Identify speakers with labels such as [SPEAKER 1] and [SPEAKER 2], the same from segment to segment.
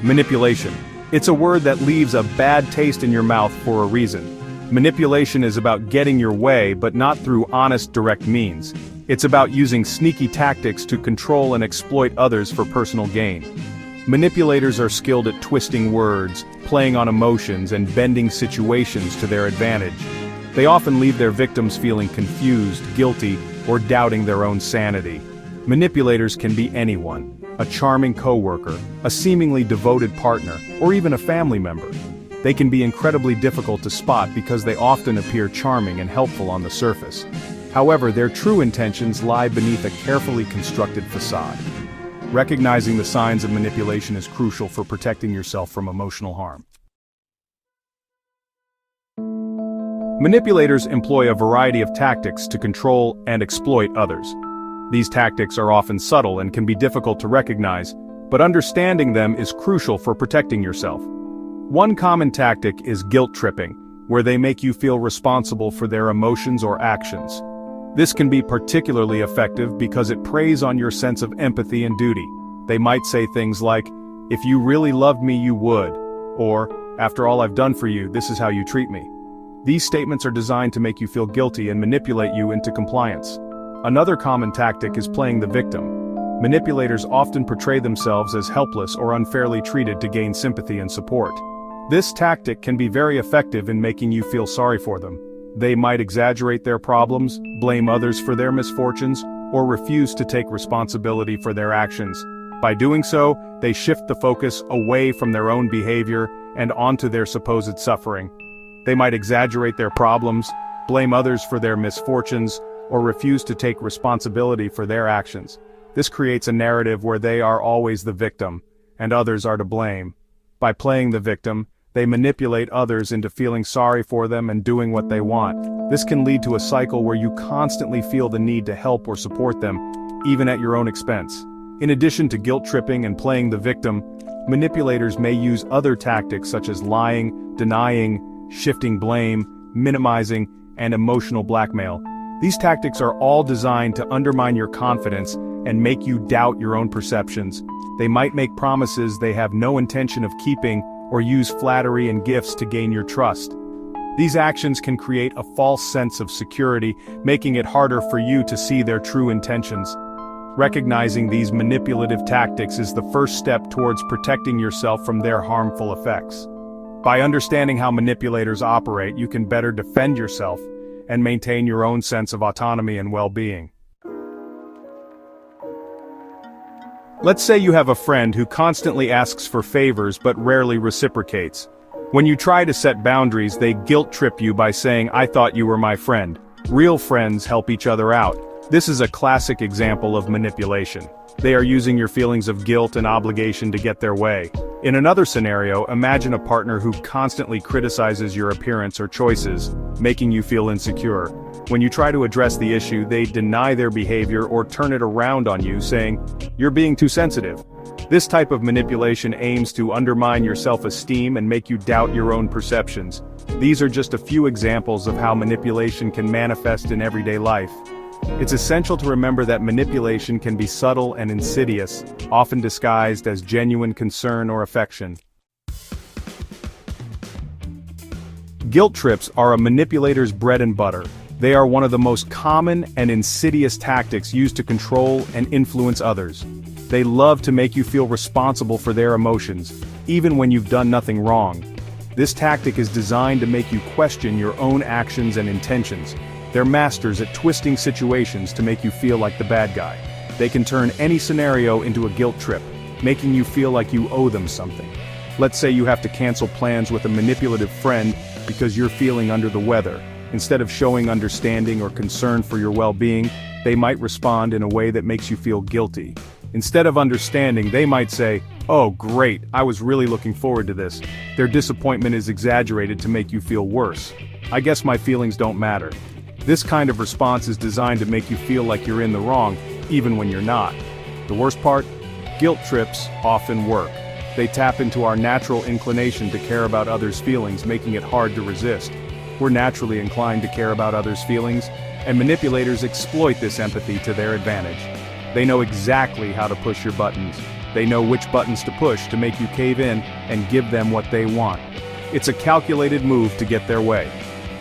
[SPEAKER 1] Manipulation. It's a word that leaves a bad taste in your mouth for a reason. Manipulation is about getting your way, but not through honest, direct means. It's about using sneaky tactics to control and exploit others for personal gain. Manipulators are skilled at twisting words, playing on emotions, and bending situations to their advantage. They often leave their victims feeling confused, guilty, or doubting their own sanity. Manipulators can be anyone: a charming coworker, a seemingly devoted partner, or even a family member. They can be incredibly difficult to spot because they often appear charming and helpful on the surface. However, their true intentions lie beneath a carefully constructed facade. Recognizing the signs of manipulation is crucial for protecting yourself from emotional harm. Manipulators employ a variety of tactics to control and exploit others. These tactics are often subtle and can be difficult to recognize, but understanding them is crucial for protecting yourself. One common tactic is guilt tripping, where they make you feel responsible for their emotions or actions. This can be particularly effective because it preys on your sense of empathy and duty. They might say things like, "If you really loved me, you would," or, "After all I've done for you, this is how you treat me." These statements are designed to make you feel guilty and manipulate you into compliance. Another common tactic is playing the victim. Manipulators often portray themselves as helpless or unfairly treated to gain sympathy and support. This tactic can be very effective in making you feel sorry for them. They might exaggerate their problems, blame others for their misfortunes, or refuse to take responsibility for their actions. By doing so, they shift the focus away from their own behavior and onto their supposed suffering. They might exaggerate their problems, blame others for their misfortunes, or refuse to take responsibility for their actions. This creates a narrative where they are always the victim, and others are to blame. By playing the victim, they manipulate others into feeling sorry for them and doing what they want. This can lead to a cycle where you constantly feel the need to help or support them, even at your own expense. In addition to guilt tripping and playing the victim, manipulators may use other tactics such as lying, denying, shifting blame, minimizing, and emotional blackmail. These tactics are all designed to undermine your confidence and make you doubt your own perceptions. They might make promises they have no intention of keeping, or use flattery and gifts to gain your trust. These actions can create a false sense of security, making it harder for you to see their true intentions. Recognizing these manipulative tactics is the first step towards protecting yourself from their harmful effects. By understanding how manipulators operate, you can better defend yourself and maintain your own sense of autonomy and well-being. Let's say you have a friend who constantly asks for favors but rarely reciprocates. When you try to set boundaries, they guilt trip you by saying, "I thought you were my friend." Real friends help each other out. This is a classic example of manipulation. They are using your feelings of guilt and obligation to get their way. In another scenario, imagine a partner who constantly criticizes your appearance or choices, making you feel insecure. When you try to address the issue, they deny their behavior or turn it around on you, saying, "You're being too sensitive." This type of manipulation aims to undermine your self-esteem and make you doubt your own perceptions. These are just a few examples of how manipulation can manifest in everyday life. It's essential to remember that manipulation can be subtle and insidious, often disguised as genuine concern or affection. Guilt trips are a manipulator's bread and butter. They are one of the most common and insidious tactics used to control and influence others. They love to make you feel responsible for their emotions, even when you've done nothing wrong. This tactic is designed to make you question your own actions and intentions. They're masters at twisting situations to make you feel like the bad guy. They can turn any scenario into a guilt trip, making you feel like you owe them something. Let's say you have to cancel plans with a manipulative friend because you're feeling under the weather. Instead of showing understanding or concern for your well-being, they might respond in a way that makes you feel guilty. Instead of understanding, they might say, "Oh great, I was really looking forward to this." Their disappointment is exaggerated to make you feel worse. "I guess my feelings don't matter." This kind of response is designed to make you feel like you're in the wrong, even when you're not. The worst part? Guilt trips often work. They tap into our natural inclination to care about others' feelings, making it hard to resist. We're naturally inclined to care about others' feelings, and manipulators exploit this empathy to their advantage. They know exactly how to push your buttons, They know which buttons to push to make you cave in and give them what they want. It's a calculated move to get their way.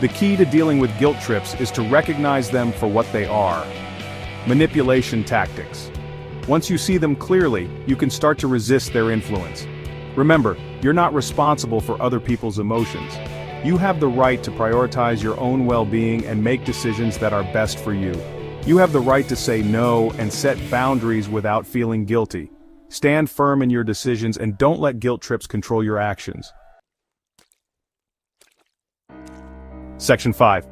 [SPEAKER 1] The key to dealing with guilt trips is to recognize them for what they are. Manipulation tactics. Once you see them clearly, you can start to resist their influence. Remember, you're not responsible for other people's emotions. You have the right to prioritize your own well-being and make decisions that are best for you. You have the right to say no and set boundaries without feeling guilty. Stand firm in your decisions and don't let guilt trips control your actions. Section 5.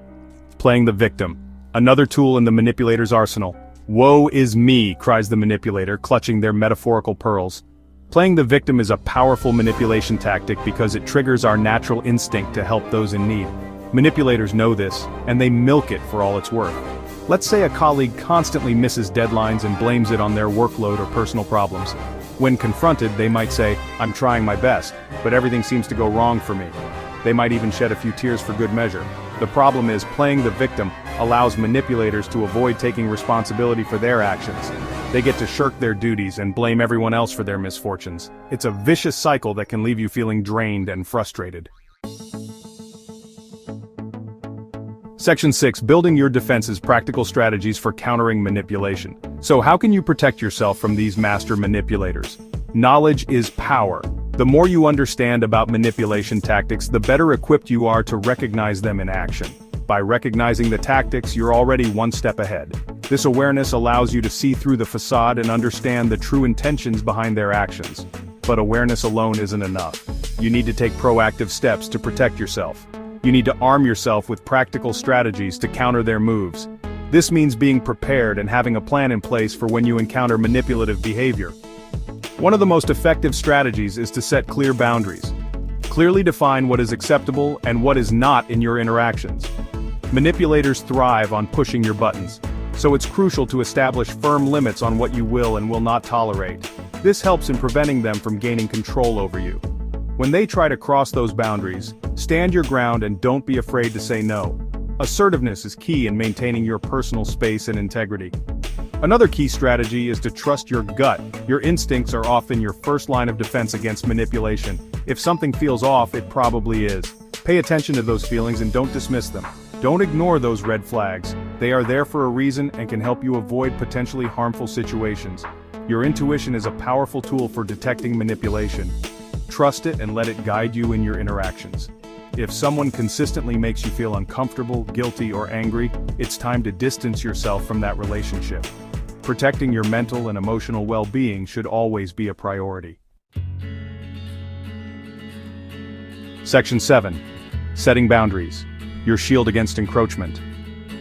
[SPEAKER 1] Playing the victim. Another tool in the manipulator's arsenal. "Woe is me," cries the manipulator, clutching their metaphorical pearls. Playing the victim is a powerful manipulation tactic because it triggers our natural instinct to help those in need. Manipulators know this, and they milk it for all it's worth. Let's say a colleague constantly misses deadlines and blames it on their workload or personal problems. When confronted, they might say, "I'm trying my best, but everything seems to go wrong for me." They might even shed a few tears for good measure. The problem is, playing the victim allows manipulators to avoid taking responsibility for their actions. They get to shirk their duties and blame everyone else for their misfortunes. It's a vicious cycle that can leave you feeling drained and frustrated. Section 6. Building your defenses. Practical strategies for countering manipulation. So how can you protect yourself from these master manipulators? Knowledge is power. The more you understand about manipulation tactics, the better equipped you are to recognize them in action. By recognizing the tactics, you're already one step ahead. This awareness allows you to see through the facade and understand the true intentions behind their actions. But awareness alone isn't enough. You need to take proactive steps to protect yourself. You need to arm yourself with practical strategies to counter their moves. This means being prepared and having a plan in place for when you encounter manipulative behavior. One of the most effective strategies is to set clear boundaries. Clearly define what is acceptable and what is not in your interactions. Manipulators thrive on pushing your buttons, so it's crucial to establish firm limits on what you will and will not tolerate. This helps in preventing them from gaining control over you. When they try to cross those boundaries, stand your ground and don't be afraid to say no. Assertiveness is key in maintaining your personal space and integrity. Another key strategy is to trust your gut. Your instincts are often your first line of defense against manipulation. If something feels off, it probably is. Pay attention to those feelings and don't dismiss them. Don't ignore those red flags. They are there for a reason and can help you avoid potentially harmful situations. Your intuition is a powerful tool for detecting manipulation. Trust it and let it guide you in your interactions. If someone consistently makes you feel uncomfortable, guilty, or angry, it's time to distance yourself from that relationship. Protecting your mental and emotional well-being should always be a priority. Section 7. Setting boundaries. Your shield against encroachment.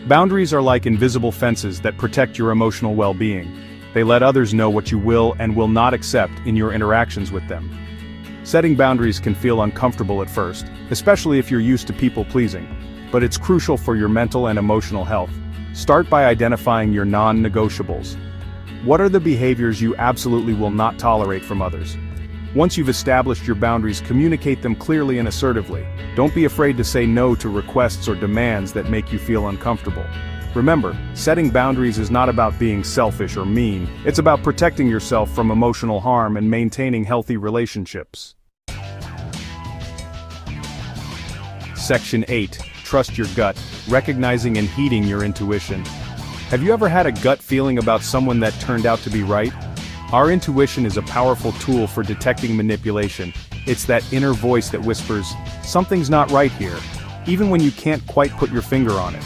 [SPEAKER 1] Boundaries are like invisible fences that protect your emotional well-being. They let others know what you will and will not accept in your interactions with them. Setting boundaries can feel uncomfortable at first, especially if you're used to people-pleasing, but it's crucial for your mental and emotional health. Start by identifying your non-negotiables. What are the behaviors you absolutely will not tolerate from others? Once you've established your boundaries, communicate them clearly and assertively. Don't be afraid to say no to requests or demands that make you feel uncomfortable. Remember, setting boundaries is not about being selfish or mean. It's about protecting yourself from emotional harm and maintaining healthy relationships. Section 8. Trust your gut. Recognizing and heeding your intuition. Have you ever had a gut feeling about someone that turned out to be right? Our intuition is a powerful tool for detecting manipulation. It's that inner voice that whispers, "Something's not right here," even when you can't quite put your finger on it.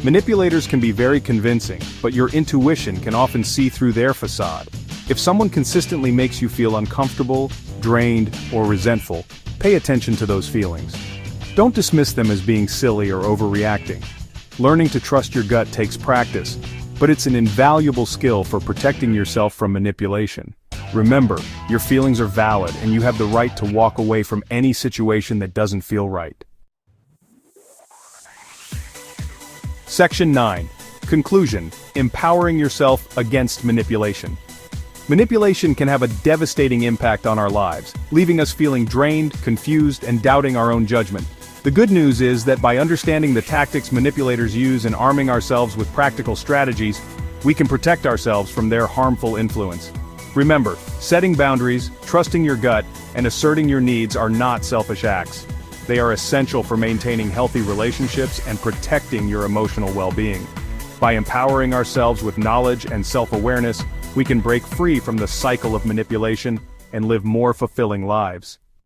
[SPEAKER 1] Manipulators can be very convincing, but your intuition can often see through their facade. If someone consistently makes you feel uncomfortable, drained, or resentful, pay attention to those feelings. Don't dismiss them as being silly or overreacting. Learning to trust your gut takes practice, but it's an invaluable skill for protecting yourself from manipulation. Remember, your feelings are valid and you have the right to walk away from any situation that doesn't feel right. Section 9. Conclusion. Empowering yourself against manipulation. Manipulation can have a devastating impact on our lives, leaving us feeling drained, confused, and doubting our own judgment. The good news is that by understanding the tactics manipulators use and arming ourselves with practical strategies, we can protect ourselves from their harmful influence. Remember, setting boundaries, trusting your gut, and asserting your needs are not selfish acts. They are essential for maintaining healthy relationships and protecting your emotional well-being. By empowering ourselves with knowledge and self-awareness, we can break free from the cycle of manipulation and live more fulfilling lives.